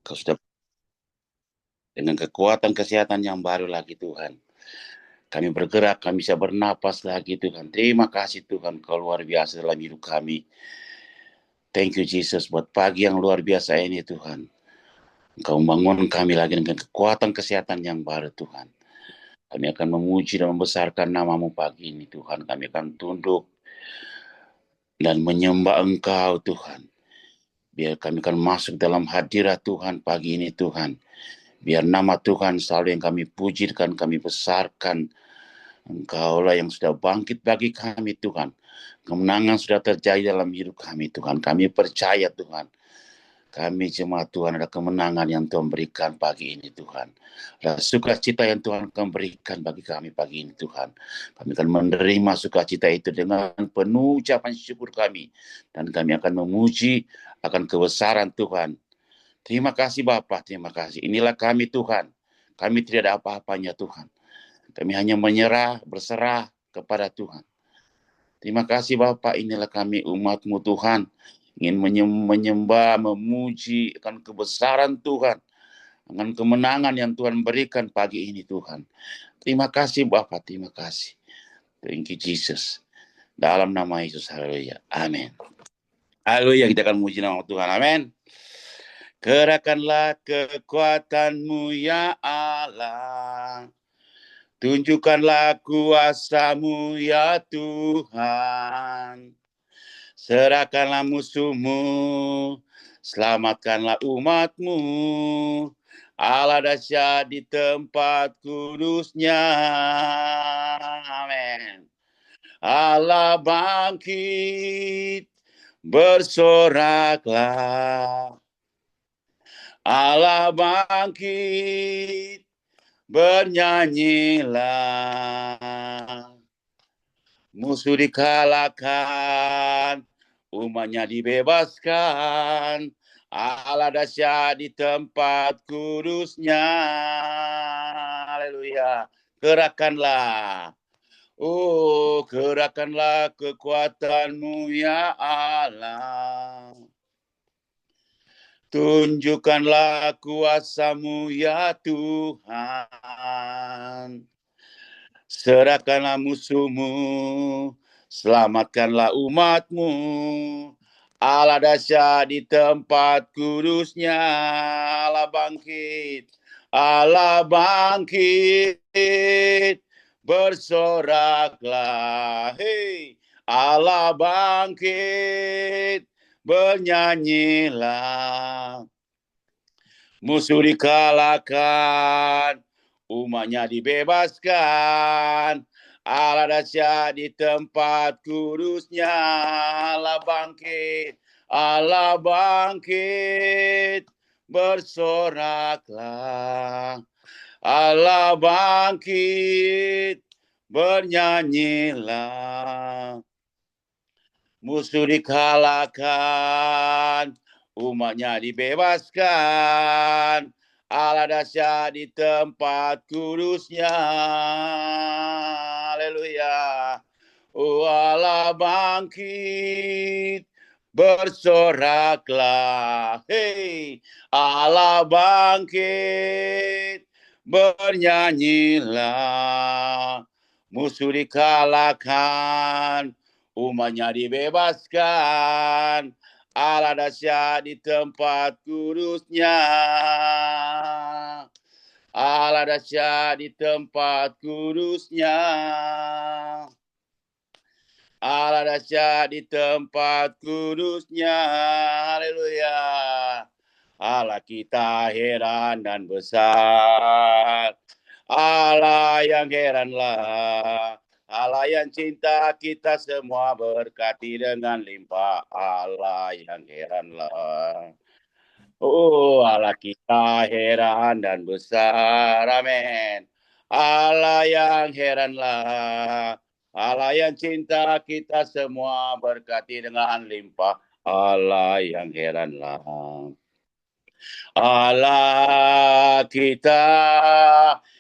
Kau sudah dengan kekuatan kesehatan yang baru lagi Tuhan. Kami bergerak, kami bisa bernapas lagi Tuhan. Terima kasih Tuhan, Kau luar biasa dalam hidup kami. Thank you Jesus buat pagi yang luar biasa ini Tuhan. Engkau membangun kami lagi dengan kekuatan kesehatan yang baru Tuhan. Kami akan memuji dan membesarkan nama-Mu pagi ini Tuhan. Kami akan tunduk dan menyembah Engkau Tuhan. Biar kami akan masuk dalam hadirat Tuhan pagi ini Tuhan. Biar nama Tuhan selalu yang kami pujikan, kami besarkan. Engkaulah yang sudah bangkit bagi kami Tuhan. Kemenangan sudah terjadi dalam hidup kami Tuhan. Kami percaya Tuhan. Kami jemaat Tuhan ada kemenangan yang Tuhan berikan pagi ini Tuhan. Ada sukacita yang Tuhan akan berikan bagi kami pagi ini Tuhan. Kami akan menerima sukacita itu dengan penuh ucapan syukur kami. Dan kami akan memuji akan kebesaran Tuhan. Terima kasih Bapa, terima kasih. Inilah kami Tuhan. Kami tidak ada apa-apanya Tuhan. Kami hanya menyerah, berserah kepada Tuhan. Terima kasih Bapak, inilah kami umat-Mu Tuhan. Ingin menyembah, memuji akan kebesaran Tuhan. Dengan kemenangan yang Tuhan berikan pagi ini Tuhan. Terima kasih Bapak, terima kasih. Thank you Jesus. Dalam nama Yesus, haleluya. Amin. Haleluya, kita akan memuji nama Tuhan. Amin. Kerahkanlah kekuatan-Mu ya Allah. Tunjukkanlah kuasa-Mu ya Tuhan. Serahkanlah musuh-Mu, selamatkanlah umat-Mu. Allah dahsyat di tempat kudus-Nya. Amin. Allah bangkit, bersoraklah. Allah bangkit, bernyanyilah. Musuh dikalahkan, umatnya dibebaskan. Allah dahsyat di tempat kudus-Nya. Haleluya. Kerahkanlah. Oh, kerahkanlah kekuatan-Mu ya Allah. Tunjukkanlah kuasa-Mu ya Tuhan. Serahkanlah musuh-Mu, selamatkanlah umat-Mu. Allah dahsyat di tempat kudus-Nya. Allah bangkit, Allah bangkit, bersoraklah. Hei, Allah bangkit, bernyanyilah. Musuh dikalahkan, umatnya dibebaskan. Allah dahsyat di tempat kudus-Nya. Allah bangkit, Allah bangkit, bersoraklah. Allah bangkit, bernyanyilah. Musuh dikalahkan, umatnya dibebaskan. Allah dahsyat di tempat kudus-Nya. Haleluya. Oh Allah bangkit, bersoraklah. Hei, Allah bangkit, bernyanyilah. Musuh dikalahkan, umatnya dibebaskan. Allah dahsyat di tempat kudus-Nya. Allah dahsyat di tempat kudus-Nya. Allah dahsyat di tempat kudus-Nya. Haleluya. Allah kita heran dan besar. Allah yang heranlah. Allah yang cinta kita semua berkati dengan limpah. Allah yang heranlah. Oh Allah kita heran dan besar. Amin. Allah yang heranlah. Allah yang cinta kita semua berkati dengan limpah. Allah yang heranlah. Allah kita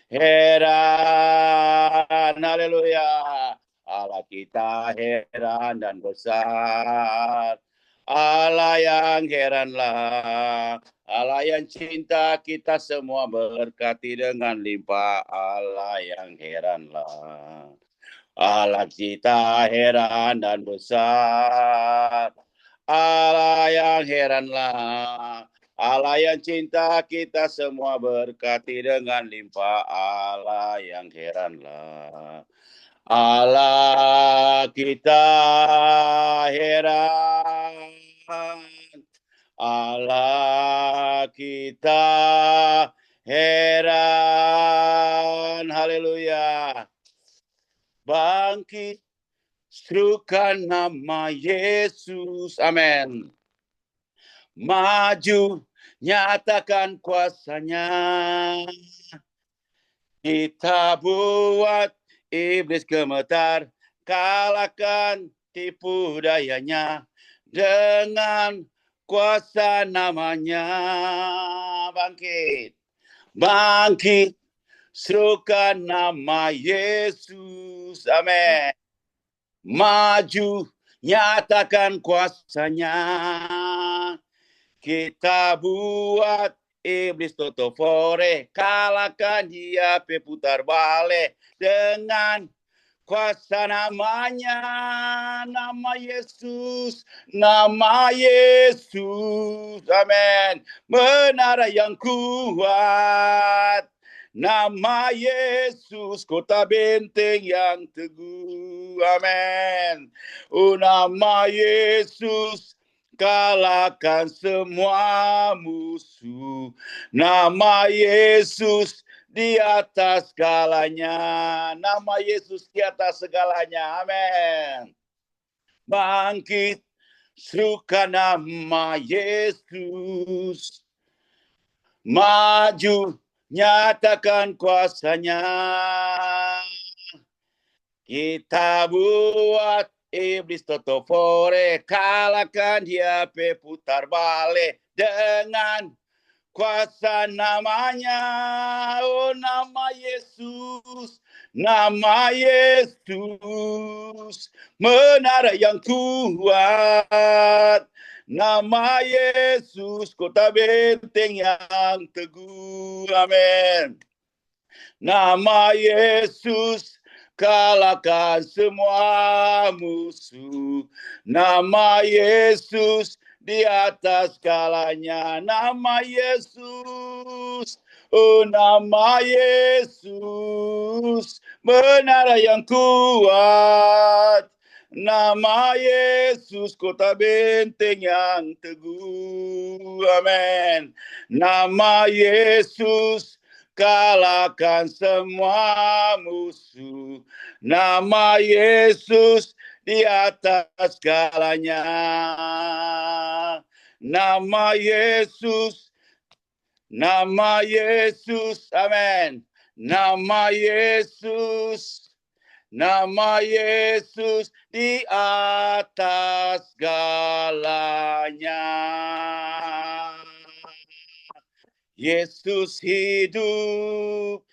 heran, haleluya. Allah kita heran dan besar. Allah yang heranlah, Allah yang cinta kita semua berkati dengan limpah. Allah yang heranlah, Allah kita heran dan besar. Allah yang heranlah, Allah yang cinta kita semua berkati dengan limpah. Allah yang heranlah, Allah kita heran, Allah kita heran, haleluya. Bangkit, serukan nama Yesus, amin. Maju, nyatakan kuasanya. Kita buat iblis gemetar, kalahkan tipu dayanya dengan kuasa namanya. Bangkit, bangkit, serukan nama Yesus, amin. Maju, nyatakan kuasanya. Kita buat iblis totofore, kalahkan dia peputar balik dengan kuasa namanya, nama Yesus, nama Yesus, amin. Menara yang kuat, nama Yesus, kota benteng yang teguh, amin. Oh, nama Yesus, kalahkan semua musuh. Nama Yesus di atas segalanya. Nama Yesus di atas segalanya. Amin. Bangkit, serukan nama Yesus. Maju, nyatakan kuasanya. Kita buat iblis totofore, kalahkan dia peputar balik dengan kuasa namanya. Oh, nama Yesus, nama Yesus, menara yang kuat. Nama Yesus, kota benteng yang teguh, amin. Nama Yesus, kalahkan semua musuh. Nama Yesus di atas segalanya. Nama Yesus, oh nama Yesus, menara yang kuat. Nama Yesus, kota benteng yang teguh, amin. Nama Yesus, kalahkan semua musuh. Nama Yesus di atas segalanya. Nama Yesus, nama Yesus, amin. Nama Yesus, nama Yesus di atas segalanya. Yesus hidup,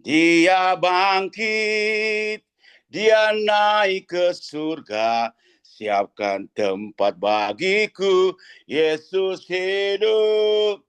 dia bangkit, dia naik ke surga, siapkan tempat bagiku. Yesus hidup,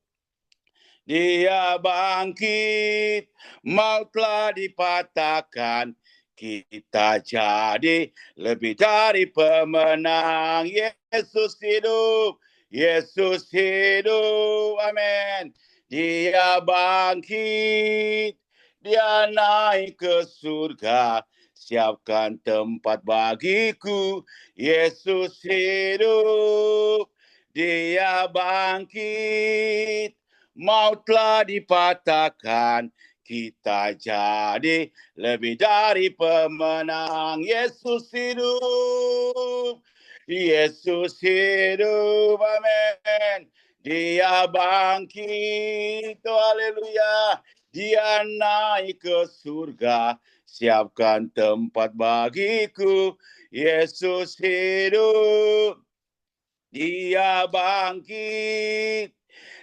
dia bangkit, maut telah dipatahkan, kita jadi lebih dari pemenang. Yesus hidup, Yesus hidup, amin. Dia bangkit, dia naik ke surga, siapkan tempat bagiku. Yesus hidup, dia bangkit, maut telah dipatahkan, kita jadi lebih dari pemenang. Yesus hidup, Yesus hidup, amin. Dia bangkit, oh, haleluya. Dia naik ke surga, siapkan tempat bagiku. Yesus hidup, dia bangkit,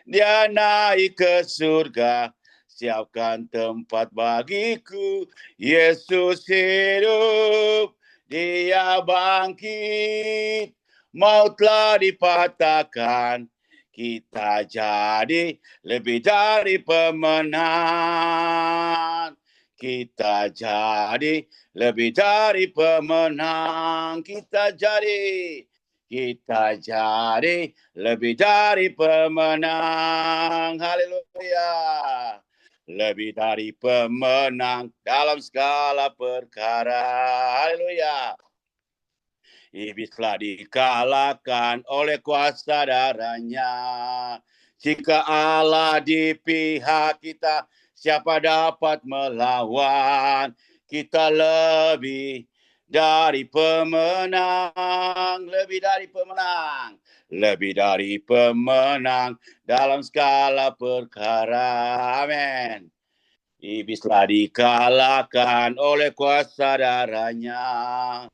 dia naik ke surga, siapkan tempat bagiku. Yesus hidup, dia bangkit, maut telah dipatahkan, kita jadi lebih dari pemenang. Kita jadi lebih dari pemenang. Kita jadi lebih dari pemenang. Haleluya. Lebih dari pemenang dalam segala perkara. Haleluya. Iblis telah dikalahkan oleh kuasa darahnya. Jika Allah di pihak kita, siapa dapat melawan? Kita lebih dari pemenang, lebih dari pemenang, lebih dari pemenang dalam segala perkara. Amin. Iblis telah dikalahkan oleh kuasa darahnya.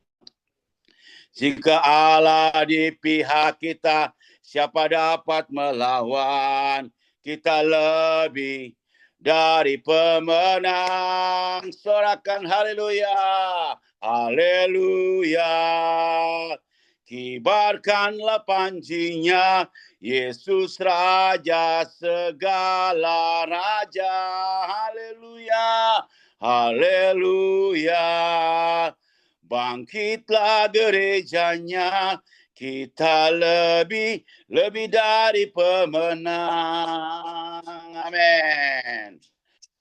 Jika Allah di pihak kita, siapa dapat melawan? Kita lebih dari pemenang. Sorakan haleluya, haleluya. Kibarkanlah panjinya, Yesus Raja segala raja. Haleluya, haleluya. Bangkitlah gerejanya, kita lebih dari pemenang. Amin.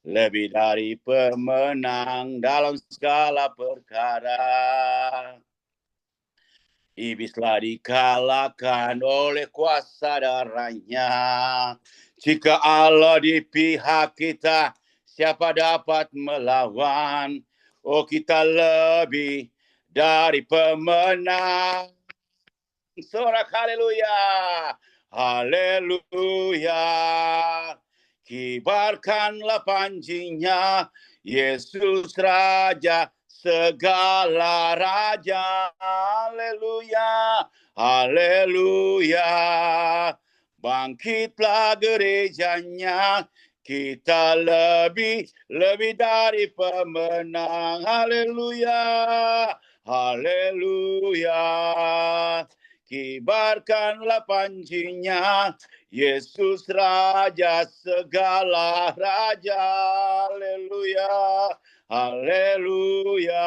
Lebih dari pemenang dalam segala perkara. Iblis telah dikalahkan oleh kuasa darahnya. Jika Allah di pihak kita, siapa dapat melawan? Oh, kita lebih dari pemenang. Sorak haleluya, haleluya. Kibarkanlah panjinya, Yesus Raja segala raja. Haleluya, haleluya. Bangkitlah gerejanya, kita lebih dari pemenang. Haleluya, haleluya. Kibarkanlah panjinya, Yesus Raja segala raja. Haleluya, haleluya.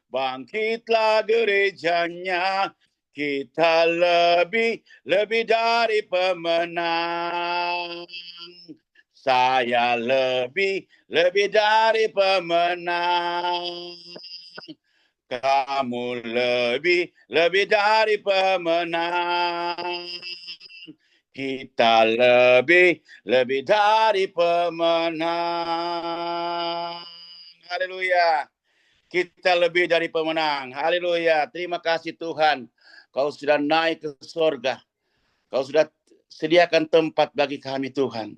Bangkitlah gerejanya, kita lebih dari pemenang. Saya lebih dari pemenang. Kamu lebih dari pemenang. Kita lebih dari pemenang. Haleluya. Kita lebih dari pemenang. Haleluya. Terima kasih Tuhan. Kau sudah naik ke surga. Kau sudah sediakan tempat bagi kami Tuhan.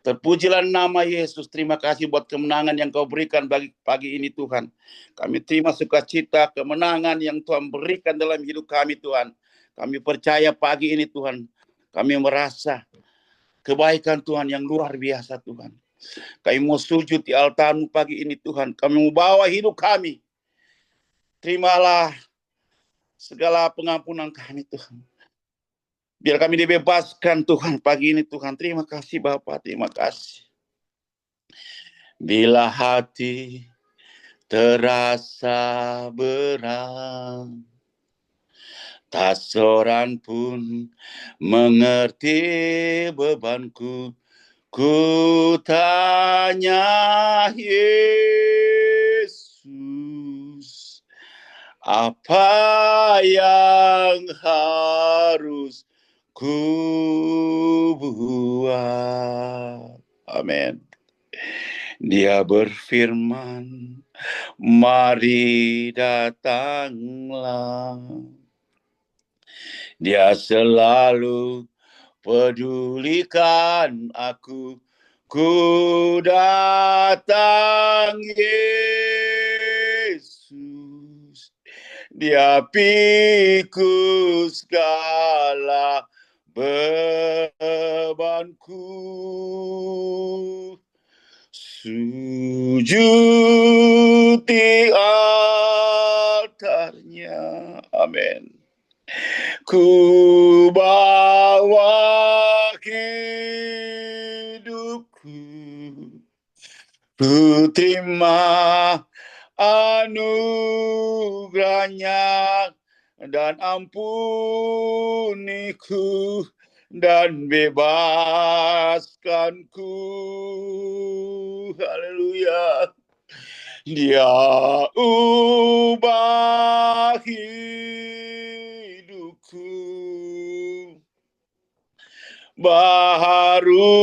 Terpujilah nama Yesus. Terima kasih buat kemenangan yang kau berikan bagi pagi ini Tuhan. Kami terima sukacita kemenangan yang Tuhan berikan dalam hidup kami Tuhan. Kami percaya pagi ini Tuhan. Kami merasa kebaikan Tuhan yang luar biasa Tuhan. Kami mau sujud di altar-Mu pagi ini Tuhan. Kami mau bawa hidup kami. Terimalah segala pengampunan kami Tuhan. Biar kami dibebaskan Tuhan pagi ini Tuhan. Terima kasih Bapa, terima kasih. Bila hati terasa berat, tak seorang pun mengerti bebanku. Ku tanya Yesus, apa yang harus ku buat? Amin. Dia berfirman, mari datanglah. Dia selalu pedulikan aku. Ku datang Yesus. Dia pikul segala bebanku. Sujud di altarnya. Amin. Ku bawa hidupku, ku terima anugerahnya dan ampuniku dan bebaskanku. Haleluya. Dia ubah hidupku, baharui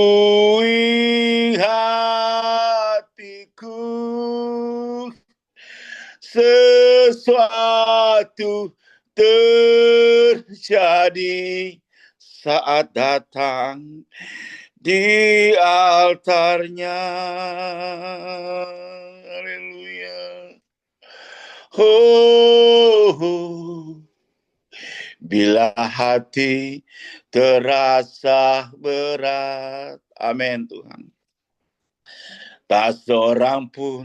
hatiku, sesuatu terjadi saat datang di altarnya. Haleluya. Oh, bila hati terasa berat, amin Tuhan, tak seorang pun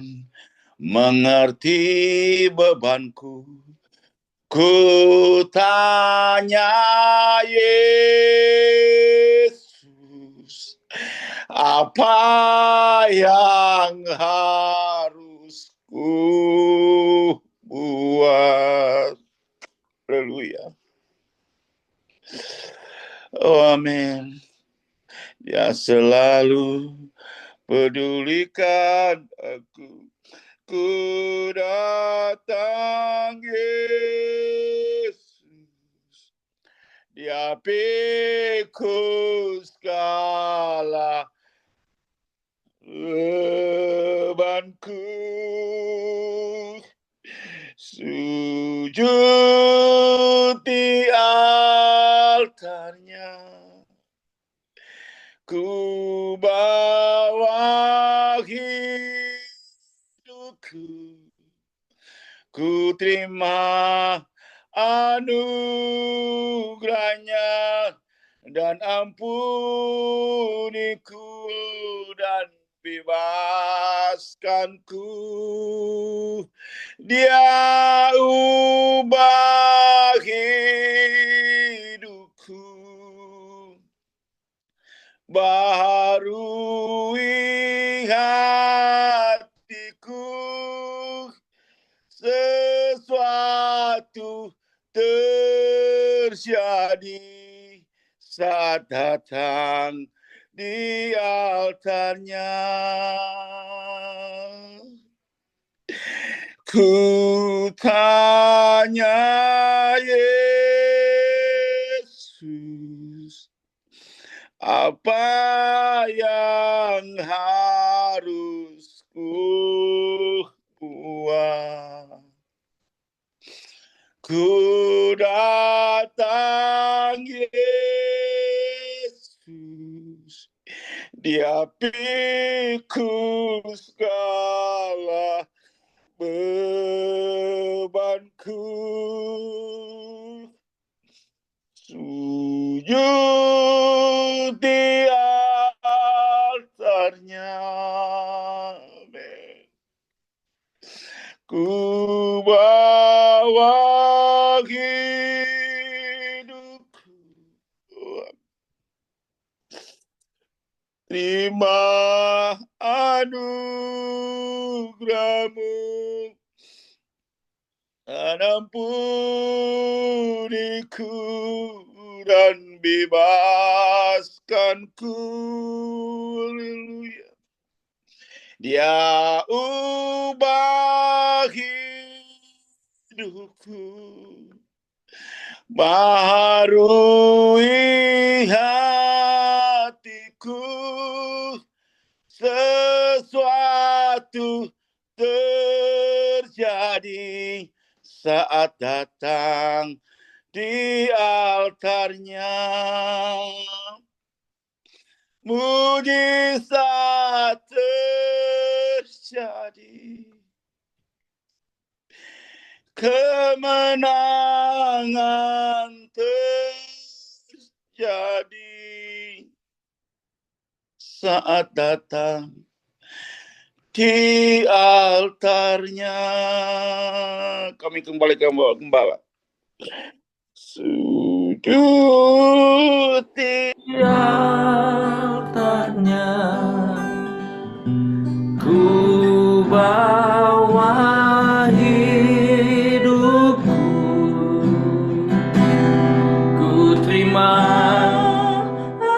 mengerti bebanku. Ku tanya Yesus, apa yang harus ku buat? Haleluya. Oh, amin. Dia selalu pedulikan aku. Ku datang Yesus, Dia pikul segala bebanku. Sujud di altarnya, ku bawa hidupku, ku terima anugerahnya dan ampuniku dan bebaskanku. Dia ubah hidupku, baharui hatiku, sesuatu terjadi saat datang di altarnya. Ku tanya Yesus, apa yang harus ku buat? Ku datang Yesus, Dia pikul segala bebanku. Sujud di altarnya, amin. Ku bawa hidupku, terima anugerahmu dan ampuniku dan bebaskanku. Haleluya. Dia ubah hidupku, baharui hatiku, sesuatu terjadi saat datang di altarnya. Mujizat terjadi, kemenangan terjadi saat datang di altarnya. Kami kembali ke gembala. sujud di altarnya, ku bawa hidupku, ku terima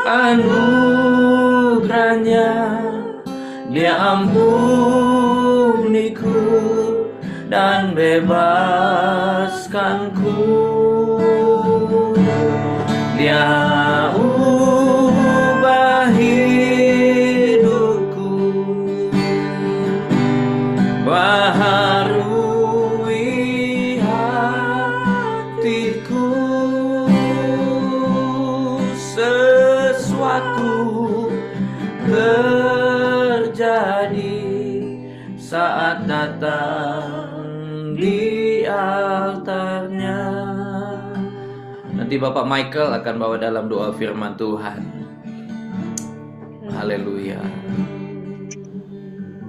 anugerahnya, dia ampuniku dan bebaskanku. Dia ubah hidupku, baharui hatiku, sesuatu terjadi saat datang di altarnya. Nanti Bapak Michael akan bawa dalam doa firman Tuhan. Haleluya.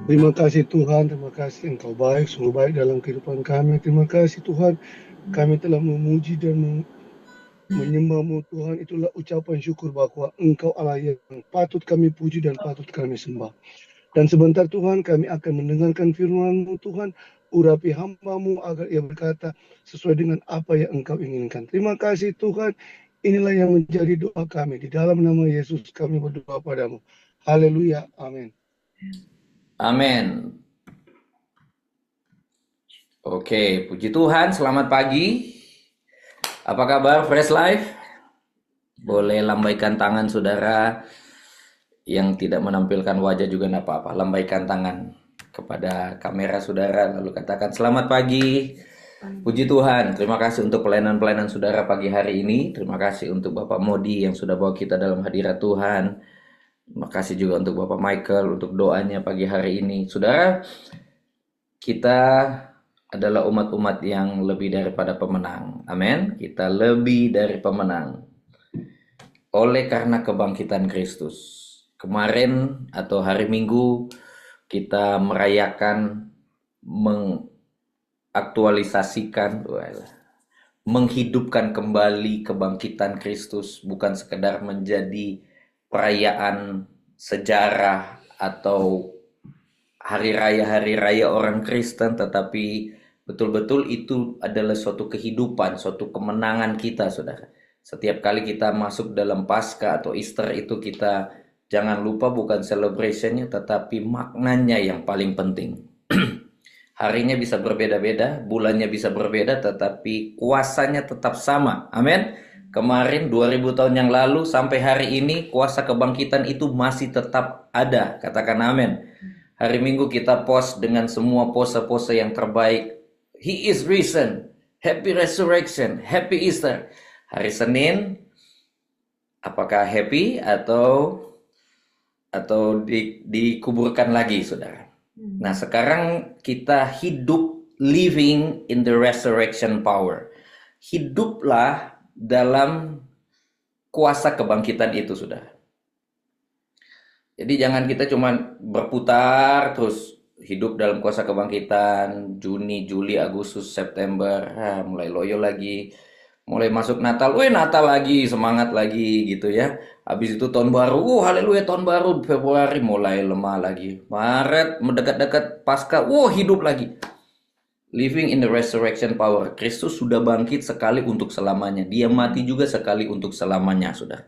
Terima kasih Tuhan, terima kasih Engkau baik, sungguh baik dalam kehidupan kami. Terima kasih Tuhan, kami telah memuji dan menyembah-Mu Tuhan. Itulah ucapan syukur bahwa Engkau Allah yang patut kami puji dan patut kami sembah. Dan sebentar Tuhan, kami akan mendengarkan firman-Mu Tuhan. Urapi hamba-Mu agar ia berkata sesuai dengan apa yang Engkau inginkan. Terima kasih Tuhan. Inilah yang menjadi doa kami. Di dalam nama Yesus kami berdoa padamu. Haleluya. Amin. Amin. Oke, puji Tuhan. Selamat pagi. Apa kabar Fresh Life? Boleh lambaikan tangan saudara. Yang tidak menampilkan wajah juga tidak apa-apa. Lambaikan tangan kepada kamera saudara, lalu katakan selamat pagi. Puji Tuhan, terima kasih untuk pelayanan-pelayanan saudara pagi hari ini. Terima kasih untuk Bapak Modi yang sudah bawa kita dalam hadirat Tuhan. Terima kasih juga untuk Bapak Michael untuk doanya pagi hari ini. Saudara, kita adalah umat-umat yang lebih daripada pemenang. Amin. Kita lebih dari pemenang oleh karena kebangkitan Kristus. Kemarin atau hari Minggu kita merayakan, mengaktualisasikan, menghidupkan kembali kebangkitan Kristus, bukan sekedar menjadi perayaan sejarah atau hari raya orang Kristen, tetapi betul-betul itu adalah suatu kehidupan, suatu kemenangan kita, saudara. Setiap kali kita masuk dalam Paskah atau Easter itu kita jangan lupa bukan celebrationnya tetapi maknanya yang paling penting. Harinya bisa berbeda-beda, bulannya bisa berbeda, tetapi kuasanya tetap sama. Amin. Kemarin 2000 tahun yang lalu sampai hari ini kuasa kebangkitan itu masih tetap ada. Katakan amin. Hari Minggu kita post dengan semua pose-pose yang terbaik. He is risen. Happy resurrection. Happy Easter. Hari Senin apakah happy atau dikuburkan lagi, saudara. Nah, sekarang kita hidup living in the resurrection power. Hiduplah dalam kuasa kebangkitan itu, saudara. Jadi jangan kita cuma berputar terus hidup dalam kuasa kebangkitan. Juni, Juli, Agustus, September, mulai loyo lagi. Mulai masuk Natal, Natal lagi, semangat lagi gitu ya. Habis itu tahun baru, haleluya tahun baru. Februari mulai lemah lagi. Maret mendekat-dekat Paskah, hidup lagi. Living in the resurrection power. Kristus sudah bangkit sekali untuk selamanya. Dia mati juga sekali untuk selamanya, saudara.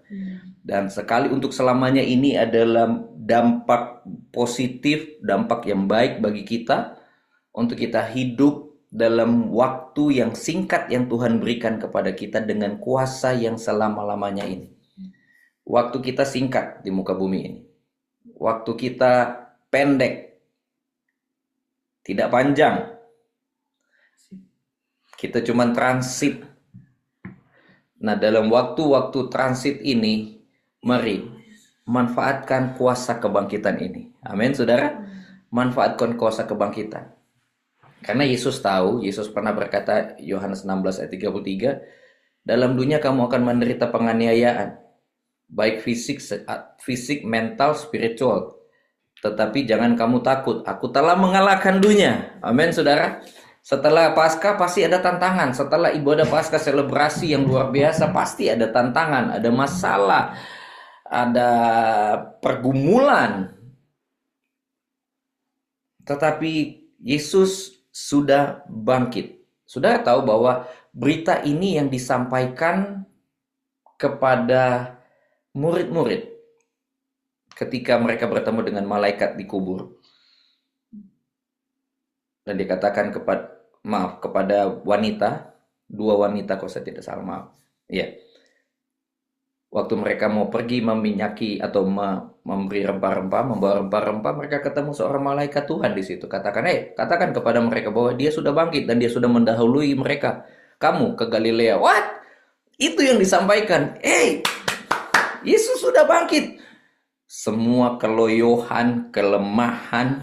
Dan sekali untuk selamanya ini adalah dampak positif, dampak yang baik bagi kita untuk kita hidup dalam waktu yang singkat yang Tuhan berikan kepada kita dengan kuasa yang selama-lamanya ini. Waktu kita singkat di muka bumi ini. Waktu kita pendek. Tidak panjang. Kita cuma transit. Nah, dalam waktu-waktu transit ini, mari manfaatkan kuasa kebangkitan ini. Amin, saudara. Manfaatkan kuasa kebangkitan. Karena Yesus tahu, Yesus pernah berkata, Yohanes 16 ayat 33, dalam dunia kamu akan menderita penganiayaan, baik fisik, mental, spiritual. Tetapi jangan kamu takut, aku telah mengalahkan dunia. Amin, saudara. Setelah Paskah pasti ada tantangan. Setelah ibadah Paskah selebrasi yang luar biasa pasti ada tantangan, ada masalah, ada pergumulan. Tetapi Yesus sudah bangkit. Sudah tahu bahwa berita ini yang disampaikan kepada murid-murid ketika mereka bertemu dengan malaikat di kubur. Dan dikatakan kepada wanita, 2 wanita kalau saya tidak salah, maaf. Ya. Waktu mereka mau pergi meminyaki atau memberi rempah-rempah, membawa rempah-rempah, mereka ketemu seorang malaikat Tuhan di situ. Katakan kepada mereka bahwa dia sudah bangkit dan dia sudah mendahului mereka. Kamu ke Galilea. What? Itu yang disampaikan. Yesus sudah bangkit. Semua keloyohan, kelemahan,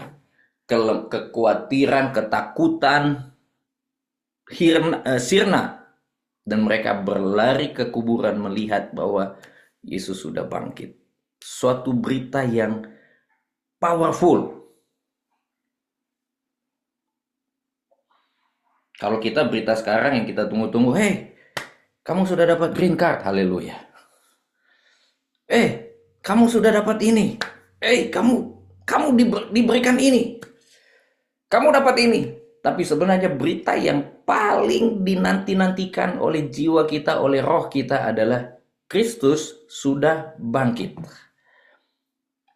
kekhawatiran, ketakutan sirna. Dan mereka berlari ke kuburan melihat bahwa Yesus sudah bangkit. Suatu berita yang powerful. Kalau kita berita sekarang yang kita tunggu-tunggu, kamu sudah dapat green card, haleluya. Kamu sudah dapat ini. Kamu diberikan ini. Kamu dapat ini. Tapi sebenarnya berita yang paling dinanti-nantikan oleh jiwa kita, oleh roh kita adalah Kristus sudah bangkit.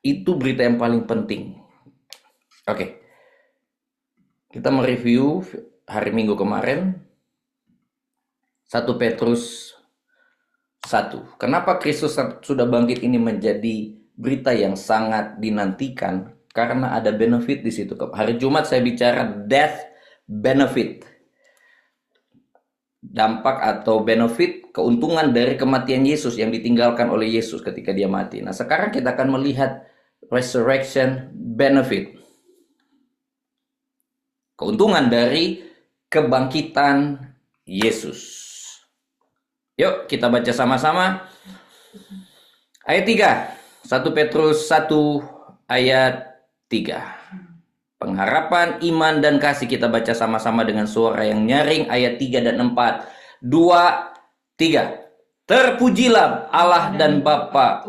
Itu berita yang paling penting. Oke. Kita mereview hari Minggu kemarin 1 Petrus 1. Kenapa Kristus sudah bangkit ini menjadi berita yang sangat dinantikan? Karena ada benefit di situ. Hari Jumat saya bicara death benefit. Dampak atau benefit, keuntungan dari kematian Yesus yang ditinggalkan oleh Yesus ketika dia mati. Nah, sekarang kita akan melihat resurrection benefit. Keuntungan dari kebangkitan Yesus. Yuk, kita baca sama-sama. Ayat 3. 1 Petrus 1 ayat 3. Pengharapan, iman, dan kasih. Kita baca sama-sama dengan suara yang nyaring. Ayat 3 dan 4. 2, 3. Terpujilah Allah dan Bapa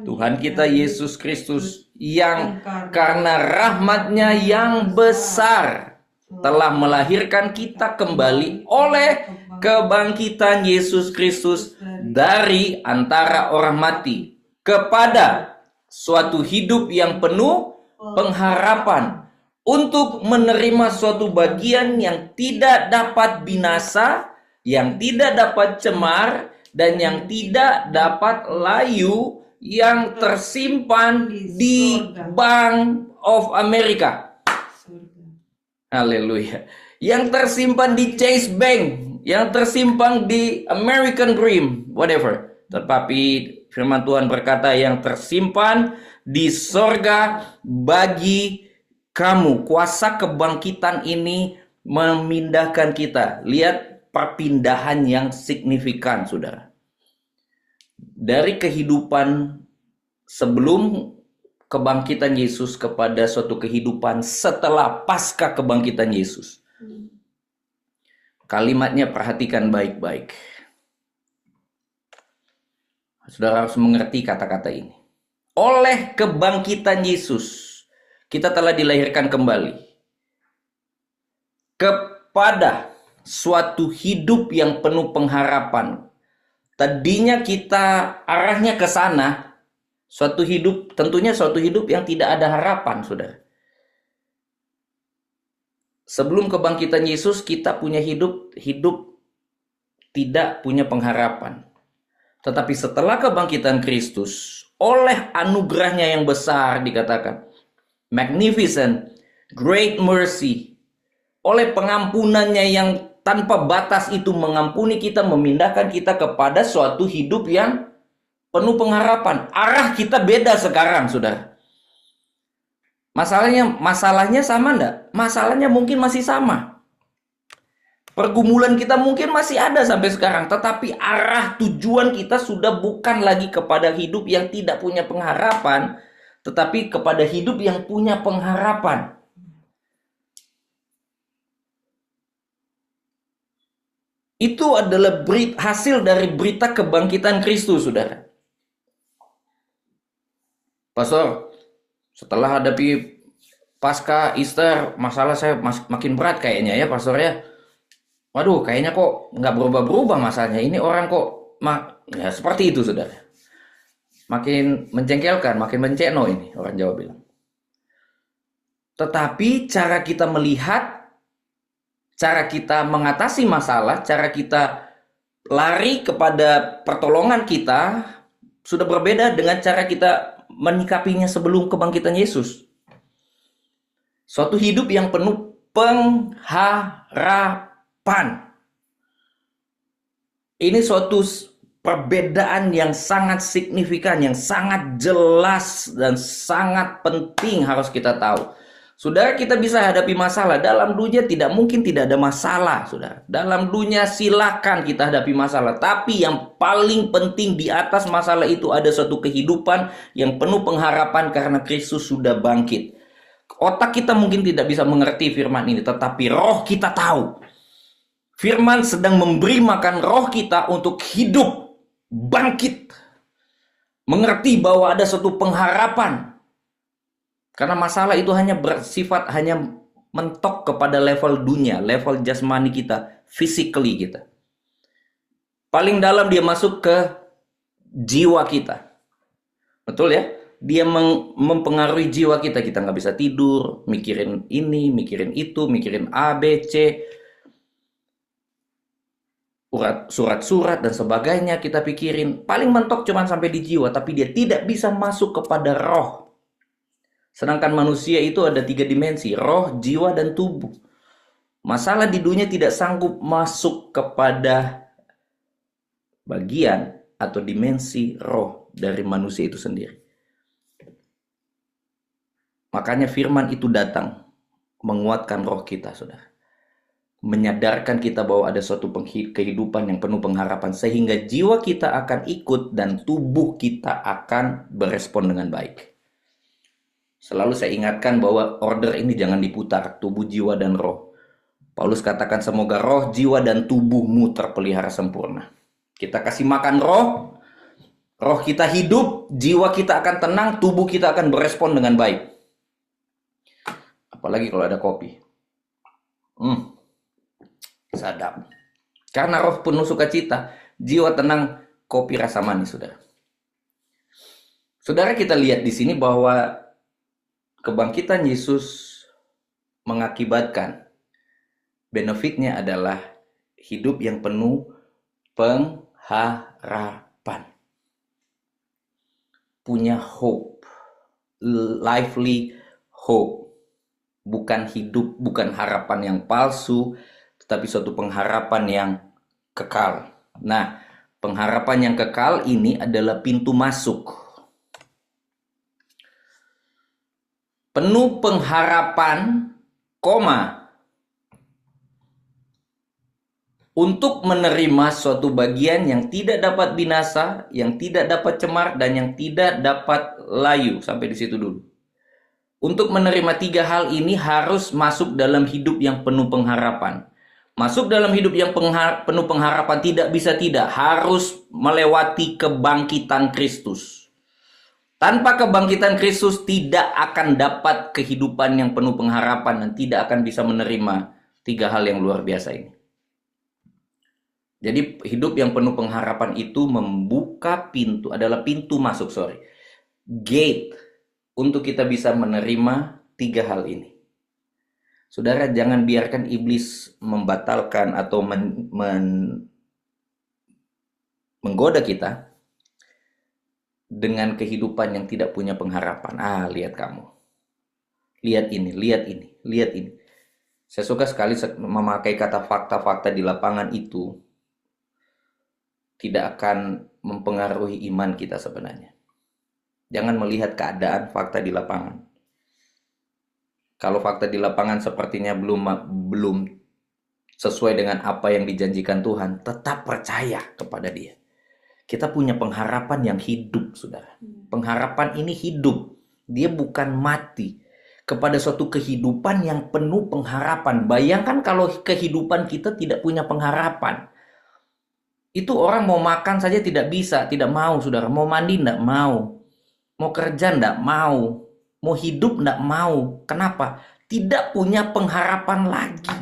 Tuhan kita Yesus Kristus, yang karena rahmat-Nya yang besar telah melahirkan kita kembali oleh kebangkitan Yesus Kristus dari antara orang mati kepada suatu hidup yang penuh pengharapan, untuk menerima suatu bagian yang tidak dapat binasa, yang tidak dapat cemar, dan yang tidak dapat layu, yang tersimpan di Bank of America. Haleluya. Yang tersimpan di Chase Bank, yang tersimpan di American Dream, whatever. Tetapi firman Tuhan berkata yang tersimpan di sorga bagi kamu. Kuasa kebangkitan ini memindahkan kita. Lihat perpindahan yang signifikan, saudara. Dari kehidupan sebelum kebangkitan Yesus kepada suatu kehidupan setelah pasca kebangkitan Yesus. Kalimatnya perhatikan baik-baik. Saudara harus mengerti kata-kata ini. Oleh kebangkitan Yesus, kita telah dilahirkan kembali kepada suatu hidup yang penuh pengharapan. Tadinya kita arahnya ke sana, suatu hidup, tentunya suatu hidup yang tidak ada harapan, saudara. Sebelum kebangkitan Yesus, kita punya hidup tidak punya pengharapan. Tetapi setelah kebangkitan Kristus, oleh anugerahnya yang besar, dikatakan magnificent, great mercy, oleh pengampunannya yang tanpa batas itu mengampuni kita, memindahkan kita kepada suatu hidup yang penuh pengharapan. Arah kita beda sekarang, saudara. Masalahnya sama enggak? Masalahnya mungkin masih sama. Pergumulan kita mungkin masih ada sampai sekarang, tetapi arah tujuan kita sudah bukan lagi kepada hidup yang tidak punya pengharapan, tetapi kepada hidup yang punya pengharapan. Itu adalah hasil dari berita kebangkitan Kristus, saudara. Pastor, setelah hadapi Pasca, Easter, masalah saya makin berat kayaknya ya, Pastor ya. Waduh, kayaknya kok nggak berubah-berubah masalahnya. Ini orang kok, ya seperti itu, saudara. Makin mencengkelkan, makin mencekno ini, orang Jawa bilang. Tetapi cara kita melihat, cara kita mengatasi masalah, cara kita lari kepada pertolongan kita, sudah berbeda dengan cara kita menyikapinya sebelum kebangkitan Yesus. Suatu hidup yang penuh pengharapan. Ini suatu perbedaan yang sangat signifikan, yang sangat jelas dan sangat penting harus kita tahu. Saudara, kita bisa hadapi masalah. Dalam dunia tidak mungkin tidak ada masalah, saudara. Dalam dunia silakan kita hadapi masalah. Tapi yang paling penting di atas masalah itu ada suatu kehidupan yang penuh pengharapan karena Kristus sudah bangkit. Otak kita mungkin tidak bisa mengerti firman ini, tetapi roh kita tahu. Firman sedang memberi makan roh kita untuk hidup, bangkit. Mengerti bahwa ada suatu pengharapan. Karena masalah itu hanya bersifat hanya mentok kepada level dunia, level jasmani kita, physically kita. Paling dalam dia masuk ke jiwa kita. Betul ya? Dia mempengaruhi jiwa kita. Kita nggak bisa tidur, mikirin ini, mikirin itu, mikirin A, B, C. Surat-surat dan sebagainya kita pikirin. Paling mentok cuma sampai di jiwa, tapi dia tidak bisa masuk kepada roh. Sedangkan manusia itu ada 3 dimensi, roh, jiwa, dan tubuh. Masalah di dunia tidak sanggup masuk kepada bagian atau dimensi roh dari manusia itu sendiri. Makanya firman itu datang menguatkan roh kita, saudara. Menyadarkan kita bahwa ada suatu kehidupan yang penuh pengharapan. Sehingga jiwa kita akan ikut dan tubuh kita akan berespon dengan baik. Selalu saya ingatkan bahwa order ini jangan diputar, tubuh, jiwa, dan roh. Paulus katakan semoga roh, jiwa, dan tubuhmu terpelihara sempurna. Kita kasih makan roh, roh kita hidup, jiwa kita akan tenang, tubuh kita akan berespon dengan baik. Apalagi kalau ada kopi. Sadap. Karena roh penuh sukacita, jiwa tenang, kopi rasa manis, saudara. Saudara, kita lihat di sini bahwa kebangkitan Yesus mengakibatkan benefitnya adalah hidup yang penuh pengharapan. Punya hope, lively hope. Bukan hidup, bukan harapan yang palsu, tetapi suatu pengharapan yang kekal. Nah, pengharapan yang kekal ini adalah pintu masuk. Penuh pengharapan, untuk menerima suatu bagian yang tidak dapat binasa, yang tidak dapat cemar, dan yang tidak dapat layu. Sampai di situ dulu. Untuk menerima 3 hal ini harus masuk dalam hidup yang penuh pengharapan. Masuk dalam hidup yang penuh pengharapan tidak bisa tidak, harus melewati kebangkitan Kristus. Tanpa kebangkitan Kristus tidak akan dapat kehidupan yang penuh pengharapan dan tidak akan bisa menerima 3 hal yang luar biasa ini. Jadi hidup yang penuh pengharapan itu membuka pintu, adalah pintu masuk, gate untuk kita bisa menerima 3 hal ini. Saudara, jangan biarkan iblis membatalkan atau menggoda kita dengan kehidupan yang tidak punya pengharapan. Lihat kamu. Lihat ini, lihat ini, lihat ini. Saya suka sekali memakai kata fakta-fakta di lapangan itu tidak akan mempengaruhi iman kita sebenarnya. Jangan melihat keadaan fakta di lapangan. Kalau fakta di lapangan sepertinya belum sesuai dengan apa yang dijanjikan Tuhan, tetap percaya kepada Dia. Kita punya pengharapan yang hidup, saudara. Pengharapan ini hidup. Dia bukan mati. Kepada suatu kehidupan yang penuh pengharapan. Bayangkan kalau kehidupan kita tidak punya pengharapan. Itu orang mau makan saja tidak bisa, tidak mau, saudara. Mau mandi tidak mau. Mau kerja tidak mau. Mau hidup tidak mau. Kenapa? Tidak punya pengharapan lagi.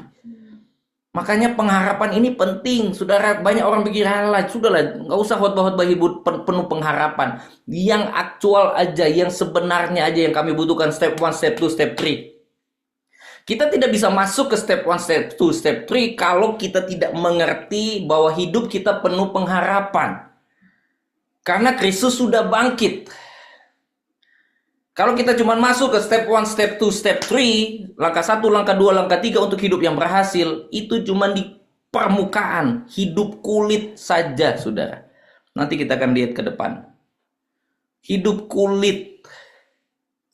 Makanya pengharapan ini penting, saudara. Banyak orang pikir, halah, sudahlah, nggak usah khotbah-khotbah hidup penuh pengharapan. Yang aktual aja, yang sebenarnya aja yang kami butuhkan, step 1, step 2, step 3. Kita tidak bisa masuk ke step 1, step 2, step 3 kalau kita tidak mengerti bahwa hidup kita penuh pengharapan. Karena Kristus sudah bangkit. Kalau kita cuma masuk ke step 1, step 2, step 3, langkah 1, langkah 2, langkah 3 untuk hidup yang berhasil, itu cuma di permukaan, hidup kulit saja, saudara. Nanti kita akan lihat ke depan. Hidup kulit,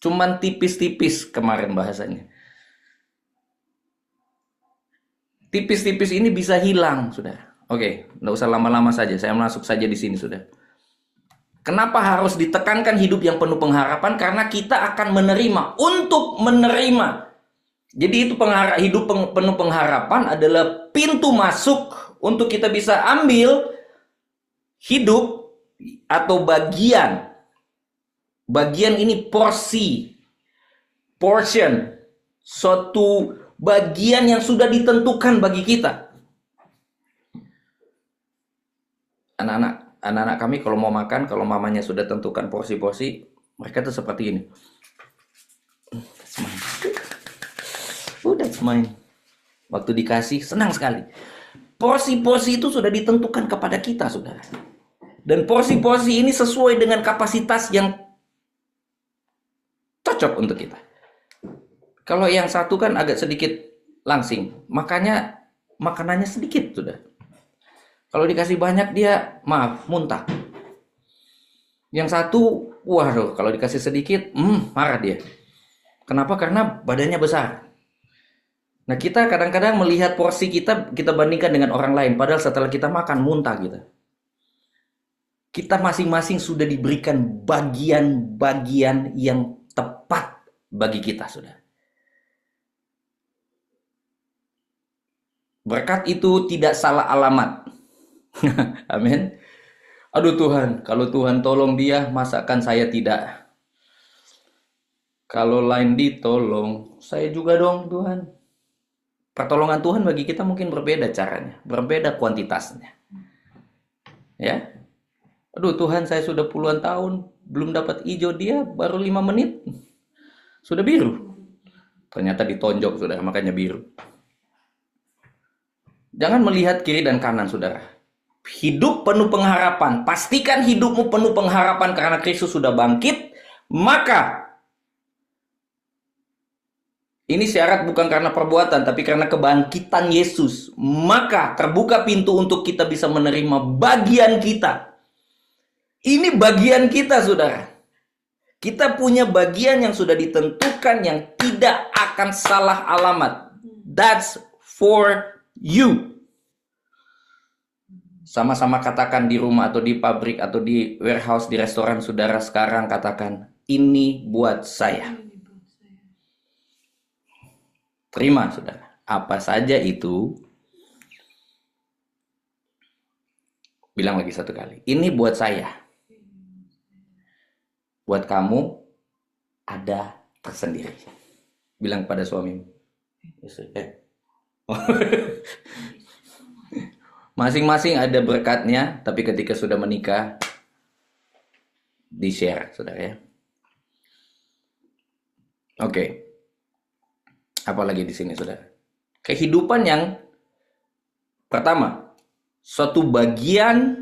cuman tipis-tipis kemarin bahasanya. Tipis-tipis ini bisa hilang, saudara. Oke, nggak usah lama-lama saja, saya masuk saja di sini, saudara. Kenapa harus ditekankan hidup yang penuh pengharapan? Karena kita akan menerima, untuk menerima. Jadi itu hidup penuh pengharapan adalah pintu masuk untuk kita bisa ambil hidup atau bagian. Bagian ini portion, suatu bagian yang sudah ditentukan bagi kita. Anak-anak kami kalau mau makan, kalau mamanya sudah tentukan porsi-porsi, mereka tuh seperti ini. That's mine. That's mine. Waktu dikasih, senang sekali. Porsi-porsi itu sudah ditentukan kepada kita, saudara. Dan porsi-porsi ini sesuai dengan kapasitas yang cocok untuk kita. Kalau yang satu kan agak sedikit langsing, makanya makanannya sedikit, sudah. Kalau dikasih banyak dia, muntah. Yang satu, waduh, kalau dikasih sedikit, marah dia. Kenapa? Karena badannya besar. Nah, kita kadang-kadang melihat porsi kita bandingkan dengan orang lain, padahal setelah kita makan, muntah kita. Kita masing-masing sudah diberikan bagian-bagian yang tepat bagi kita, saudara. Berkat itu tidak salah alamat. Amin. Aduh Tuhan, kalau Tuhan tolong dia, masakan saya tidak. Kalau lain ditolong, saya juga dong Tuhan. Pertolongan Tuhan bagi kita mungkin berbeda caranya, berbeda kuantitasnya. Ya. Aduh Tuhan, saya sudah puluhan tahun belum dapat hijau, dia baru 5 menit sudah biru. Ternyata ditonjok, saudara, makanya biru. Jangan melihat kiri dan kanan, saudara. Hidup penuh pengharapan. Pastikan hidupmu penuh pengharapan karena Kristus sudah bangkit. Maka ini syarat bukan karena perbuatan, tapi karena kebangkitan Yesus. Maka terbuka pintu untuk kita bisa menerima bagian kita. Ini bagian kita, saudara. Kita punya bagian yang sudah ditentukan, yang tidak akan salah alamat. That's for you. Sama-sama katakan di rumah atau di pabrik atau di warehouse, di restoran, saudara sekarang katakan, ini buat saya. Terima, saudara. Apa saja itu, bilang lagi satu kali, ini buat saya. Buat kamu ada tersendiri. Bilang pada suamimu. Masing-masing ada berkatnya, tapi ketika sudah menikah, di-share, saudara ya. Oke. Apalagi di sini, saudara. Kehidupan yang pertama, suatu bagian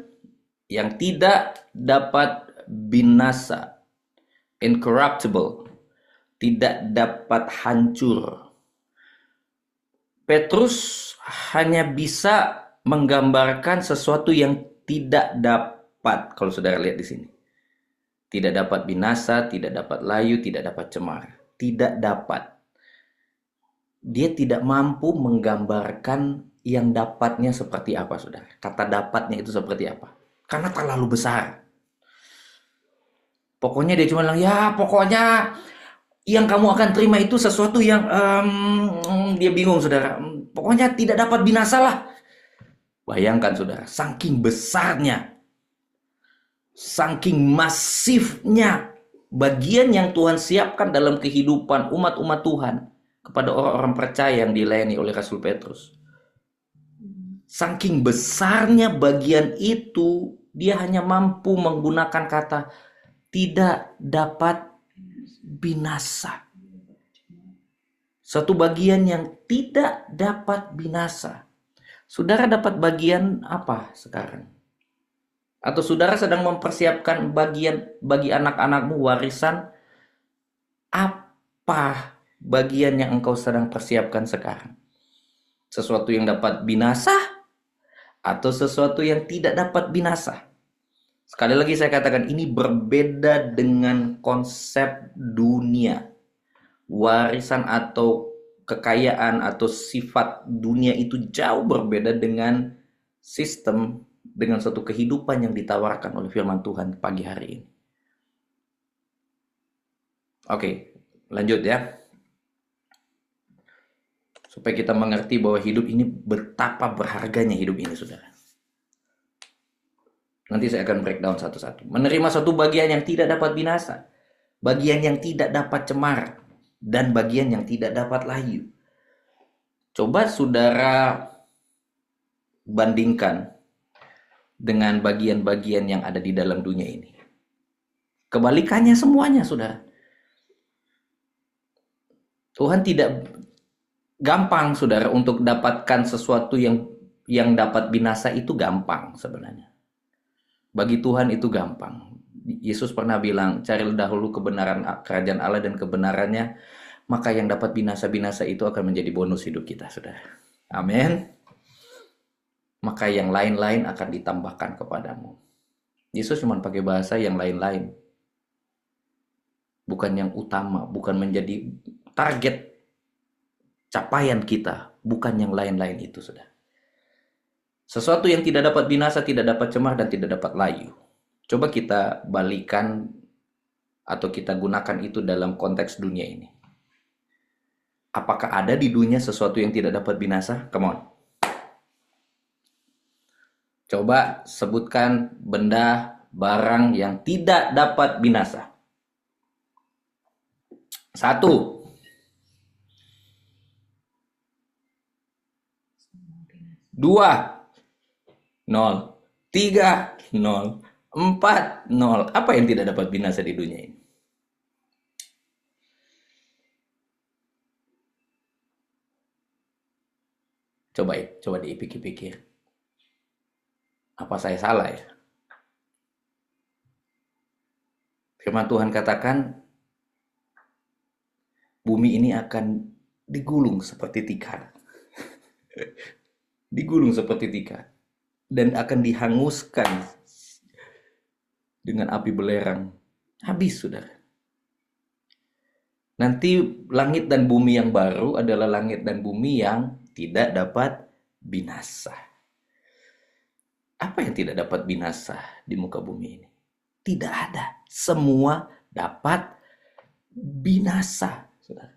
yang tidak dapat binasa, incorruptible, tidak dapat hancur. Petrus hanya bisa menggambarkan sesuatu yang tidak dapat, kalau saudara lihat di sini. Tidak dapat binasa, tidak dapat layu, tidak dapat cemar. Tidak dapat. Dia tidak mampu menggambarkan yang dapatnya seperti apa, saudara. Kata dapatnya itu seperti apa. Karena terlalu besar. Pokoknya dia cuma bilang, ya pokoknya yang kamu akan terima itu sesuatu yang dia bingung, saudara. Pokoknya tidak dapat binasa lah. Bayangkan saudara, saking besarnya, saking masifnya bagian yang Tuhan siapkan dalam kehidupan umat-umat Tuhan kepada orang-orang percaya yang dilayani oleh Rasul Petrus. Saking besarnya bagian itu, dia hanya mampu menggunakan kata tidak dapat binasa. Satu bagian yang tidak dapat binasa. Saudara dapat bagian apa sekarang? Atau saudara sedang mempersiapkan bagian bagi anak-anakmu warisan apa bagian yang engkau sedang persiapkan sekarang? Sesuatu yang dapat binasa atau sesuatu yang tidak dapat binasa? Sekali lagi saya katakan, ini berbeda dengan konsep dunia. Warisan atau kekayaan atau sifat dunia itu jauh berbeda dengan sistem, dengan suatu kehidupan yang ditawarkan oleh firman Tuhan pagi hari ini. Oke, lanjut ya. Supaya kita mengerti bahwa hidup ini betapa berharganya hidup ini, saudara. Nanti saya akan breakdown satu-satu. Menerima suatu bagian yang tidak dapat binasa, bagian yang tidak dapat cemar, dan bagian yang tidak dapat layu. Coba saudara bandingkan dengan bagian-bagian yang ada di dalam dunia ini. Kebalikannya semuanya, saudara. Tuhan tidak gampang, saudara, untuk dapatkan sesuatu yang dapat binasa itu gampang sebenarnya. Bagi Tuhan itu gampang. Yesus pernah bilang, carilah dahulu kebenaran kerajaan Allah dan kebenarannya, maka yang dapat binasa-binasa itu akan menjadi bonus hidup kita, saudara. Amin. Maka yang lain-lain akan ditambahkan kepadamu. Yesus cuma pakai bahasa yang lain-lain. Bukan yang utama, bukan menjadi target capaian kita, bukan yang lain-lain itu, saudara. Sesuatu yang tidak dapat binasa, tidak dapat cemar, dan tidak dapat layu. Coba kita balikan atau kita gunakan itu dalam konteks dunia ini. Apakah ada di dunia sesuatu yang tidak dapat binasa? Come on. Coba sebutkan benda, barang yang tidak dapat binasa. 1. 2. 0. 3. 0. 4. 0. Apa yang tidak dapat binasa di dunia ini? Coba dipikir-pikir. Apa saya salah ya? Firman Tuhan katakan, bumi ini akan digulung seperti tikar. Digulung seperti tikar. Dan akan dihanguskan dengan api belerang. Habis, saudara. Nanti langit dan bumi yang baru adalah langit dan bumi yang tidak dapat binasa. Apa yang tidak dapat binasa di muka bumi ini? Tidak ada. Semua dapat binasa, saudara.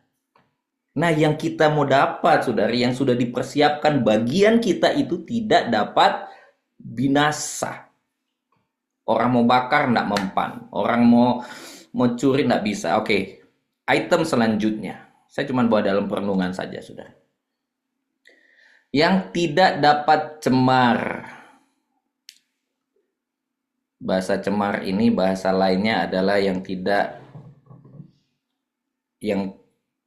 Nah, yang kita mau dapat, saudara, yang sudah dipersiapkan bagian kita itu tidak dapat binasa. Orang mau bakar enggak mempan, orang mau curi enggak bisa. Oke. Item selanjutnya. Saya cuma bawa dalam perenungan saja, saudara. Yang tidak dapat cemar. Bahasa cemar ini bahasa lainnya adalah yang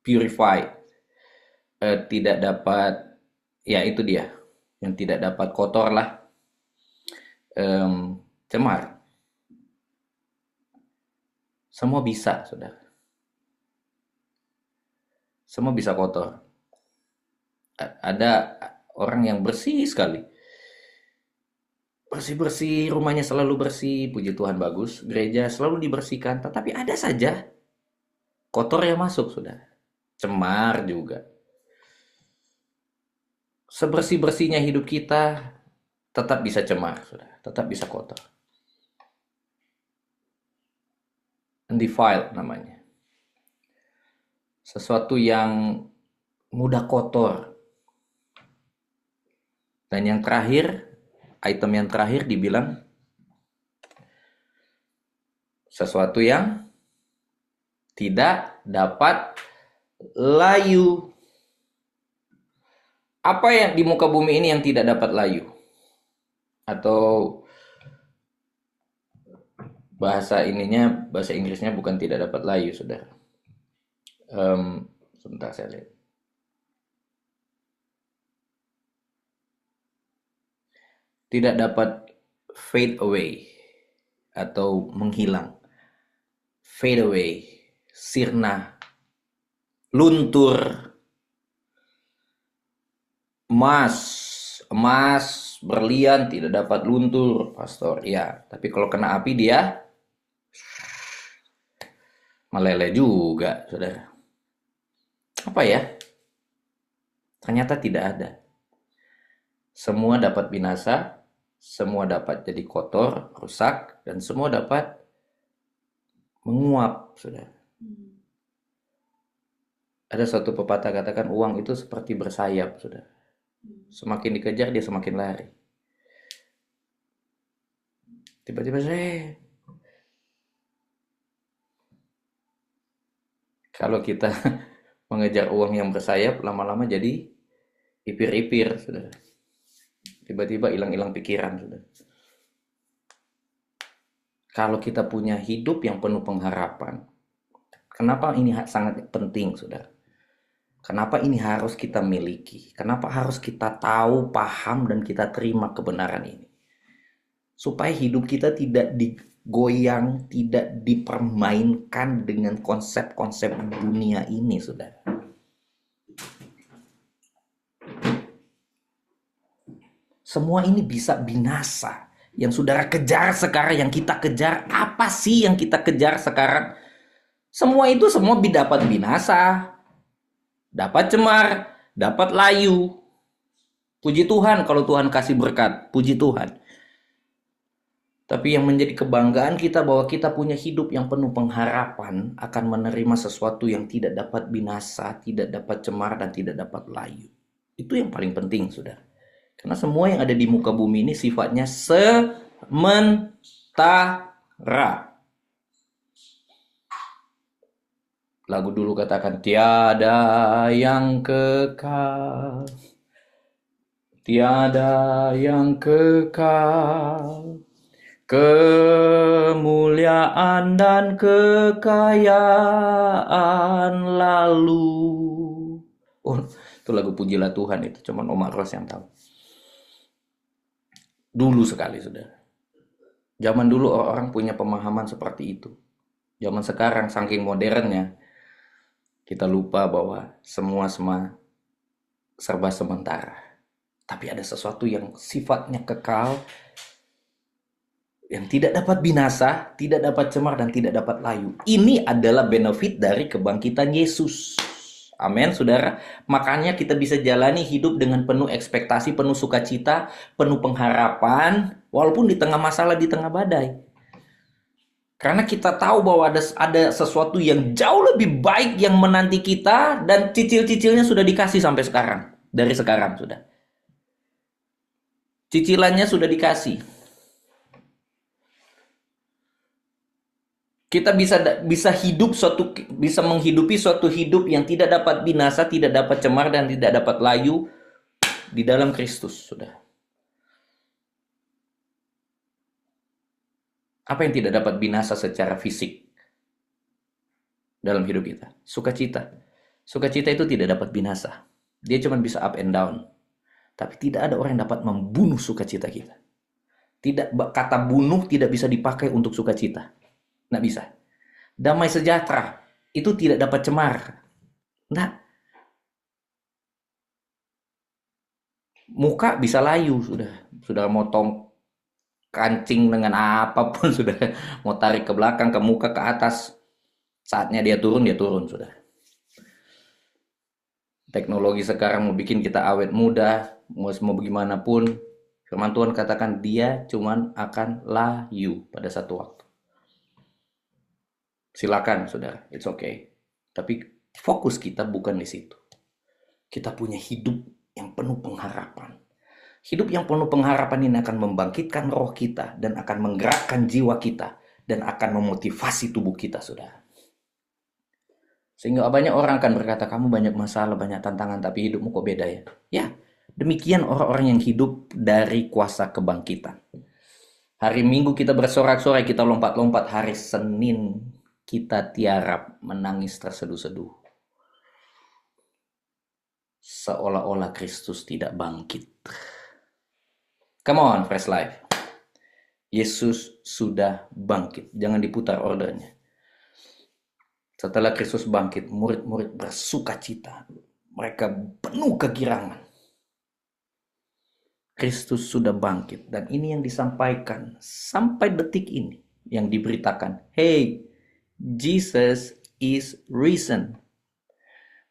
purified. Tidak dapat, ya itu dia, yang tidak dapat kotor lah, cemar. Semua bisa, saudara. Semua bisa kotor. Ada orang yang bersih sekali, bersih-bersih, rumahnya selalu bersih, puji Tuhan, bagus, gereja selalu dibersihkan, tetapi ada saja kotor yang masuk, saudara. Cemar juga. Sebersih-bersihnya hidup kita tetap bisa cemar, saudara. Tetap bisa kotor. Undefiled namanya. Sesuatu yang mudah kotor. Dan yang terakhir, item yang terakhir dibilang sesuatu yang tidak dapat layu. Apa yang di muka bumi ini yang tidak dapat layu? Atau bahasa Inggrisnya bukan tidak dapat layu, saudara. Sebentar saya lihat. Tidak dapat fade away atau menghilang. Fade away, sirna, luntur, emas, berlian tidak dapat luntur, pastor. Ya, tapi kalau kena api dia meleleh juga, saudara. Apa ya? Ternyata tidak ada. Semua dapat binasa, semua dapat jadi kotor, rusak, dan semua dapat menguap, saudara. Ada suatu pepatah katakan uang itu seperti bersayap, saudara. Semakin dikejar dia semakin lari. Tiba-tiba kalau kita mengejar uang yang bersayap, lama-lama jadi ipir-ipir, saudara. Tiba-tiba hilang-hilang pikiran, saudara. Kalau kita punya hidup yang penuh pengharapan, kenapa ini sangat penting, saudara? Kenapa ini harus kita miliki? Kenapa harus kita tahu, paham, dan kita terima kebenaran ini? Supaya hidup kita tidak digoyang, tidak dipermainkan dengan konsep-konsep dunia ini, saudara. Semua ini bisa binasa. Yang saudara kejar sekarang, yang kita kejar, apa sih yang kita kejar sekarang? Semua itu dapat binasa. Dapat cemar, dapat layu. Puji Tuhan kalau Tuhan kasih berkat, puji Tuhan. Tapi yang menjadi kebanggaan kita bahwa kita punya hidup yang penuh pengharapan akan menerima sesuatu yang tidak dapat binasa, tidak dapat cemar, dan tidak dapat layu. Itu yang paling penting, saudara. Karena semua yang ada di muka bumi ini sifatnya sementara. Lagu dulu katakan tiada yang kekal, tiada yang kekal, kemuliaan dan kekayaan lalu. Oh, itu lagu Pujilah Tuhan, itu cuman Om Ros yang tahu. Dulu sekali, saudara. Zaman dulu orang punya pemahaman seperti itu. Zaman sekarang saking modernnya, kita lupa bahwa semua serba sementara. Tapi ada sesuatu yang sifatnya kekal, yang tidak dapat binasa, tidak dapat cemar, dan tidak dapat layu. Ini adalah benefit dari kebangkitan Yesus. Amin, saudara. Makanya kita bisa jalani hidup dengan penuh ekspektasi, penuh sukacita, penuh pengharapan, walaupun di tengah masalah, di tengah badai. Karena kita tahu bahwa ada sesuatu yang jauh lebih baik yang menanti kita, dan cicil-cicilnya sudah dikasih sampai sekarang. Dari sekarang sudah. Cicilannya sudah dikasih. Kita bisa menghidupi suatu hidup yang tidak dapat binasa, tidak dapat cemar, dan tidak dapat layu di dalam Kristus, sudah. Apa yang tidak dapat binasa secara fisik dalam hidup kita? Sukacita. Sukacita itu tidak dapat binasa. Dia cuma bisa up and down. Tapi tidak ada orang yang dapat membunuh sukacita kita. Kata bunuh tidak bisa dipakai untuk sukacita. Nggak bisa. Damai sejahtera itu tidak dapat cemar. Nggak. Muka bisa layu, sudah motong kancing dengan apapun, sudah mau tarik ke belakang, ke muka, ke atas, saatnya dia turun sudah. Teknologi sekarang mau bikin kita awet muda, mau bagaimanapun, firman Tuhan katakan dia cuman akan layu pada satu waktu. Silakan, saudara, it's okay. Tapi fokus kita bukan di situ. Kita punya hidup yang penuh pengharapan. Hidup yang penuh pengharapan ini akan membangkitkan roh kita dan akan menggerakkan jiwa kita dan akan memotivasi tubuh kita, saudara. Sehingga banyak orang akan berkata, kamu banyak masalah, banyak tantangan, tapi hidupmu kok beda ya? Ya, demikian orang-orang yang hidup dari kuasa kebangkitan. Hari Minggu kita bersorak-sorai, kita lompat-lompat. Hari Senin kita tiarap, menangis terseduh-seduh. Seolah-olah Kristus tidak bangkit. Come on, Fresh Life. Yesus sudah bangkit. Jangan diputar ordernya. Setelah Kristus bangkit, murid-murid bersuka cita. Mereka penuh kegirangan. Kristus sudah bangkit. Dan ini yang disampaikan sampai detik ini. Yang diberitakan. Hey, Jesus is risen.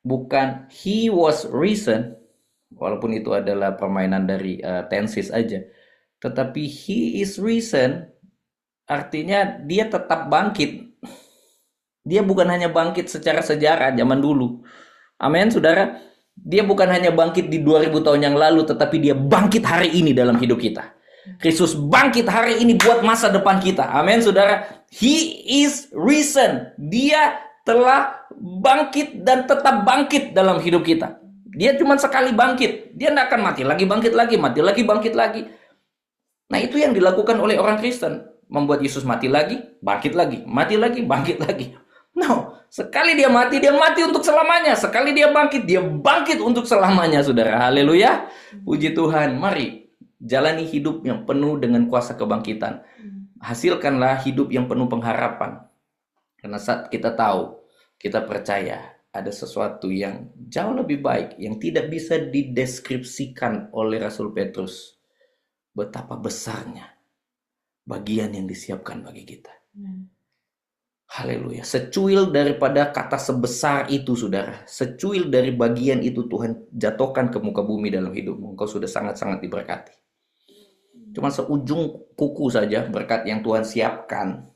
Bukan he was risen. Walaupun itu adalah permainan dari tenses aja. Tetapi he is risen. Artinya dia tetap bangkit. Dia bukan hanya bangkit secara sejarah zaman dulu. Amin, saudara. Dia bukan hanya bangkit di 2000 tahun yang lalu, tetapi dia bangkit hari ini dalam hidup kita. Kristus bangkit hari ini buat masa depan kita. Amin, saudara. He is risen. Dia telah bangkit dan tetap bangkit dalam hidup kita. Dia cuma sekali bangkit. Dia tidak akan mati lagi, bangkit lagi, mati lagi, bangkit lagi. Nah, itu yang dilakukan oleh orang Kristen. Membuat Yesus mati lagi, bangkit lagi, mati lagi, bangkit lagi. No, sekali dia mati untuk selamanya. Sekali dia bangkit untuk selamanya, saudara. Haleluya. Puji Tuhan. Mari jalani hidup yang penuh dengan kuasa kebangkitan. Hasilkanlah hidup yang penuh pengharapan. Karena saat kita tahu, kita percaya ada sesuatu yang jauh lebih baik, yang tidak bisa dideskripsikan oleh Rasul Petrus. Betapa besarnya bagian yang disiapkan bagi kita. Haleluya. Secuil daripada kata sebesar itu, saudara. Secuil dari bagian itu Tuhan jatuhkan ke muka bumi dalam hidupmu. Engkau sudah sangat-sangat diberkati. Cuma seujung kuku saja berkat yang Tuhan siapkan.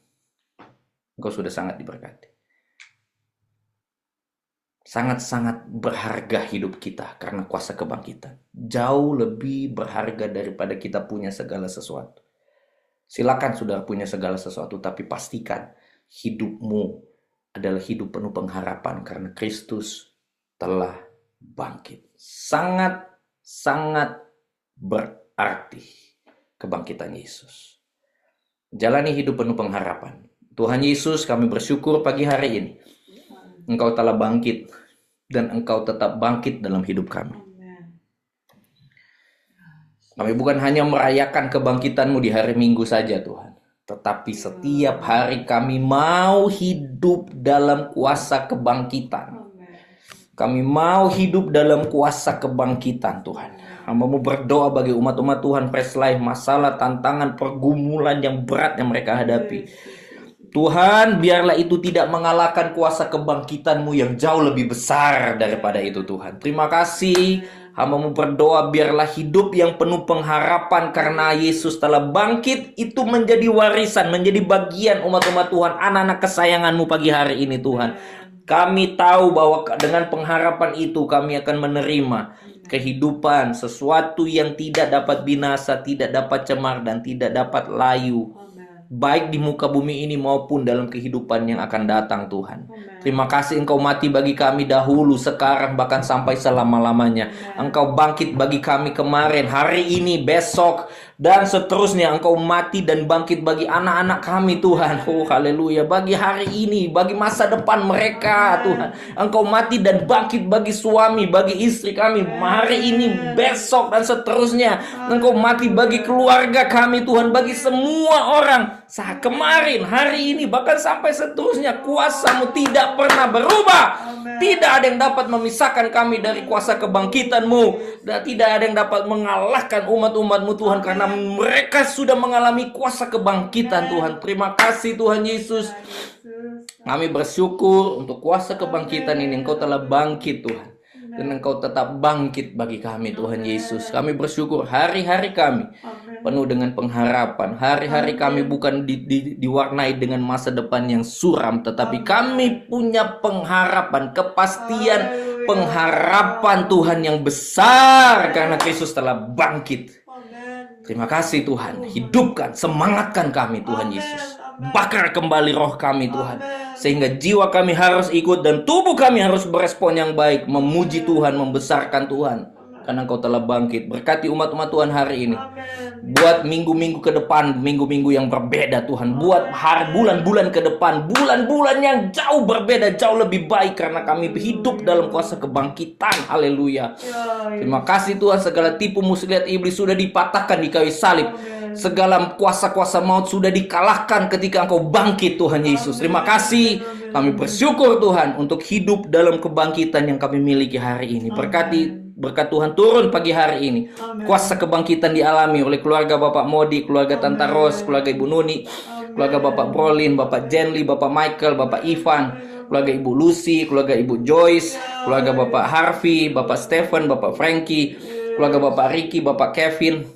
Engkau sudah sangat diberkati. Sangat-sangat berharga hidup kita karena kuasa kebangkitan. Jauh lebih berharga daripada kita punya segala sesuatu. Silakan saudara punya segala sesuatu, tapi pastikan hidupmu adalah hidup penuh pengharapan karena Kristus telah bangkit. Sangat-sangat berarti kebangkitan Yesus. Jalani hidup penuh pengharapan. Tuhan Yesus, kami bersyukur pagi hari ini. Engkau telah bangkit dan Engkau tetap bangkit dalam hidup kami. Kami bukan hanya merayakan kebangkitan-Mu di hari Minggu saja, Tuhan. Tetapi setiap hari kami mau hidup dalam kuasa kebangkitan. Kami mau hidup dalam kuasa kebangkitan, Tuhan. Hamba-Mu berdoa bagi umat-umat Tuhan Fresh Life, masalah, tantangan, pergumulan yang berat yang mereka hadapi. Tuhan, biarlah itu tidak mengalahkan kuasa kebangkitan-Mu yang jauh lebih besar daripada itu, Tuhan. Terima kasih. Hamba-Mu berdoa biarlah hidup yang penuh pengharapan karena Yesus telah bangkit itu menjadi warisan, menjadi bagian umat-umat Tuhan, anak-anak kesayangan-Mu pagi hari ini, Tuhan. Kami tahu bahwa dengan pengharapan itu kami akan menerima kehidupan, sesuatu yang tidak dapat binasa, tidak dapat cemar, dan tidak dapat layu. Baik di muka bumi ini maupun dalam kehidupan yang akan datang, Tuhan. Terima kasih Engkau mati bagi kami dahulu, sekarang, bahkan sampai selama-lamanya. Engkau bangkit bagi kami kemarin, hari ini, besok, dan seterusnya. Engkau mati dan bangkit bagi anak-anak kami, Tuhan. Oh, haleluya. Bagi hari ini, bagi masa depan mereka, Tuhan. Engkau mati dan bangkit bagi suami, bagi istri kami, hari ini, besok, dan seterusnya. Engkau mati bagi keluarga kami, Tuhan, bagi semua orang. Saat kemarin, hari ini, bahkan sampai seterusnya, kuasa-Mu tidak pernah berubah. Tidak ada yang dapat memisahkan kami dari kuasa kebangkitan-Mu. Dan tidak ada yang dapat mengalahkan umat-umat-Mu, Tuhan, karena mereka sudah mengalami kuasa kebangkitan, Tuhan. Terima kasih, Tuhan Yesus. Kami bersyukur untuk kuasa kebangkitan ini. Engkau telah bangkit, Tuhan. Dan Engkau tetap bangkit bagi kami, Tuhan Yesus. Kami bersyukur hari-hari kami penuh dengan pengharapan. Hari-hari kami bukan diwarnai dengan masa depan yang suram, tetapi kami punya pengharapan, kepastian pengharapan Tuhan yang besar karena Kristus telah bangkit. Terima kasih Tuhan. Hidupkan, semangatkan kami Tuhan Yesus. Bakar kembali roh kami Tuhan. Sehingga jiwa kami harus ikut dan tubuh kami harus berespon yang baik. Memuji Tuhan, membesarkan Tuhan. Karena Engkau telah bangkit. Berkati umat-umat Tuhan hari ini. Buat minggu-minggu ke depan, minggu-minggu yang berbeda Tuhan. Buat bulan-bulan ke depan, bulan-bulan yang jauh berbeda, jauh lebih baik. Karena kami hidup dalam kuasa kebangkitan. Haleluya. Terima kasih Tuhan, segala tipu muslihat iblis sudah dipatahkan di kayu salib. Segala kuasa-kuasa maut sudah dikalahkan ketika Engkau bangkit Tuhan Yesus. Terima kasih. Kami bersyukur Tuhan untuk hidup dalam kebangkitan yang kami miliki hari ini. Berkat Tuhan turun pagi hari ini. Kuasa kebangkitan dialami oleh keluarga Bapak Modi, keluarga Tanta Ros, keluarga Ibu Nuni, keluarga Bapak Brolin, Bapak Jenly, Bapak Michael, Bapak Ivan, keluarga Ibu Lucy, keluarga Ibu Joyce, keluarga Bapak Harvey, Bapak Stephen, Bapak Frankie, keluarga Bapak Ricky, Bapak Kevin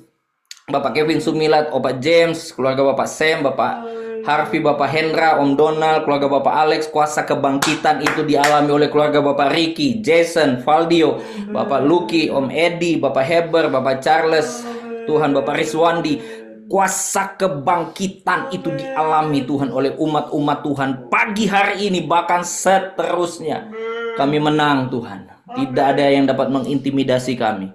Sumilat, Bapak James, keluarga Bapak Sam, Bapak Harvey, Bapak Hendra, Om Donald, keluarga Bapak Alex. Kuasa kebangkitan itu dialami oleh keluarga Bapak Ricky, Jason, Valdio, Bapak Lucky, Om Eddie, Bapak Heber, Bapak Charles, Tuhan Bapak Rizwandi. Kuasa kebangkitan itu dialami Tuhan oleh umat-umat Tuhan pagi hari ini, bahkan seterusnya. Kami menang Tuhan. Tidak ada yang dapat mengintimidasi kami.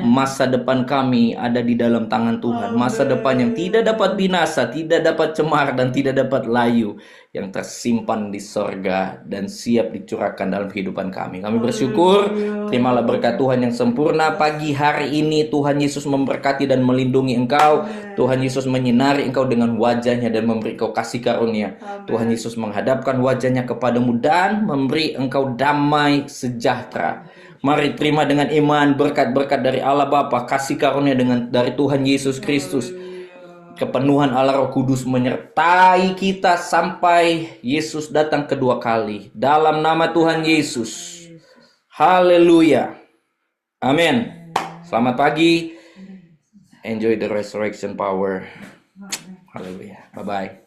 Masa depan kami ada di dalam tangan Tuhan. Masa depan yang tidak dapat binasa, tidak dapat cemar, dan tidak dapat layu, yang tersimpan di sorga dan siap dicurahkan dalam kehidupan kami. Kami bersyukur. Terimalah berkat Tuhan yang sempurna pagi hari ini. Tuhan Yesus memberkati dan melindungi engkau. Tuhan Yesus menyinari engkau dengan wajahnya dan memberi engkau kasih karunia. Tuhan Yesus menghadapkan wajahnya kepadamu dan memberi engkau damai sejahtera. Mari terima dengan iman berkat-berkat dari Allah Bapa, kasih karunia dari Tuhan Yesus Kristus. Kepenuhan Allah Roh Kudus menyertai kita sampai Yesus datang kedua kali. Dalam nama Tuhan Yesus. Haleluya. Amin. Selamat pagi. Enjoy the resurrection power. Haleluya. Bye-bye.